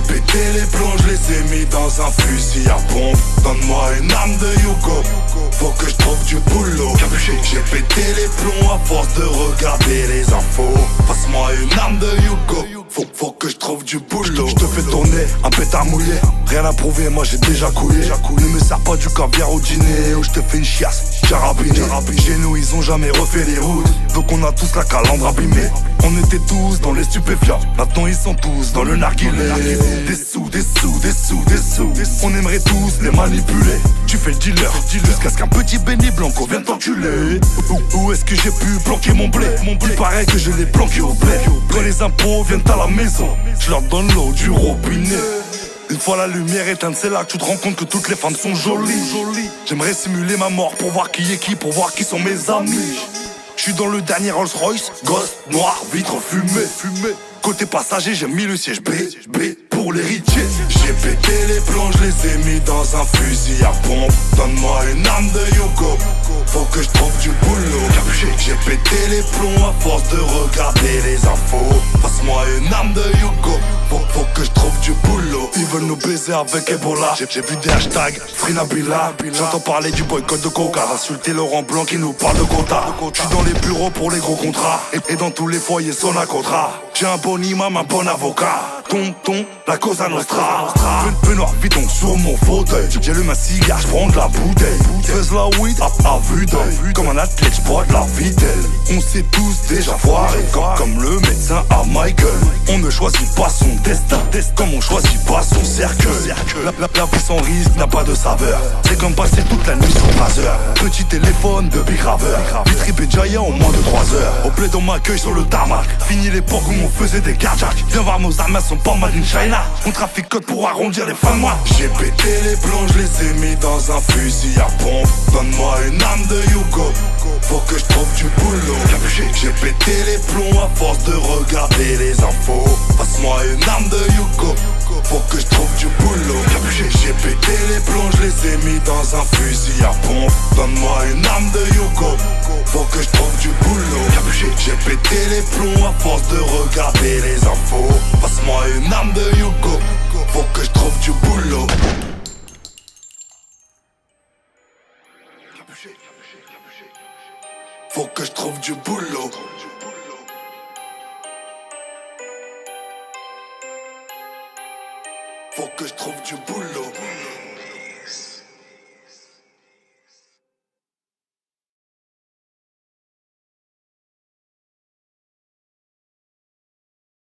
pété les plombs, je les ai mis dans un fusil à pompe. Donne-moi une arme de Yugo, faut que je trouve du boulot. J'ai pété les plombs à force de regarder les infos. Passe-moi une arme de Yugo, faut que je trouve du boulot. Je te fais tourner un pétard mouillé, rien à prouver, moi j'ai déjà coulé. Ne me sers pas du caviar au dîner, ou je te fais une chiasse carabinée. Chez nous ils ont jamais refait les routes, donc on a tous la calandre abîmée. On était tous dans les stupéfiants, maintenant ils sont tous dans le narguilé. Des sous, des sous, des sous, des sous, on aimerait tous les manipuler. Tu fais le dealer, jusqu'à ce qu'un petit Benny Blanco vienne t'enculer. Où est-ce que j'ai pu planquer mon blé? Il paraît que je l'ai planqué au blé. Quand les impôts viennent à la maison, je leur donne l'eau du robinet. Une fois la lumière éteinte, c'est là que tu te rends compte que toutes les femmes sont jolies. J'aimerais simuler ma mort pour voir qui est qui, pour voir qui sont mes amis. Je suis dans le dernier Rolls Royce, gosse, noir, vitre fumée. Côté passager, j'ai mis le siège B pour l'héritier. J'ai pété les plombs, je les ai mis dans un fusil à pompe. Donne-moi une arme de Yugo, faut que je trouve du boulot. J'ai pété les plombs à force de regarder les infos. Passe-moi une arme de Yugo, faut que je trouve du boulot. Ils veulent nous baiser avec Ebola. J'ai vu des hashtags Free Nabila. J'entends parler du boycott de Coca, insulter Laurent Blanc qui nous parle de quota. J'suis dans les bureaux pour les gros contrats, et dans tous les foyers son à contrat. J'ai un bon imam, un bon avocat. Tonton, la Cosa Nostra. Fais noir, viton sur mon fauteuil. J'allume un cigare, j'prends de la bouteille. Fais la weed à vue d'œil. Comme un athlète, j'bois de la vitelle. On s'est tous déjà foirés, comme le médecin à Michael. On ne choisit pas son destin, comme on choisit pas son cercueil. La vie sans risque n'a pas de saveur. C'est comme passer toute la nuit sur Razer. Petit téléphone de Big Raver. Vitrib et Jaya en moins de 3 heures. Au bled on m'accueille sur le tarmac. Fini l'époque où on faisait des carjacks. Viens voir nos armes, elles sont pas made in China. On trafique code pour arrondir les fins de mois. J'ai pété les plombs, je les ai mis dans un fusil à pompe. Donne-moi une arme de Yugo, faut que je trouve du boulot. J'ai pété les plombs à force de regarder les infos. Passe-moi une arme de Yugo, faut que je trouve du boulot. J'ai pété les plombs, je les ai mis dans un fusil à pompe. Donne-moi une arme de Yugo, faut que je trouve du boulot. J'ai pété les plombs à force de regarder les infos. Passe-moi une arme de Yugo, faut que je trouve du boulot. Faut que je trouve du boulot. Faut que je trouve du boulot.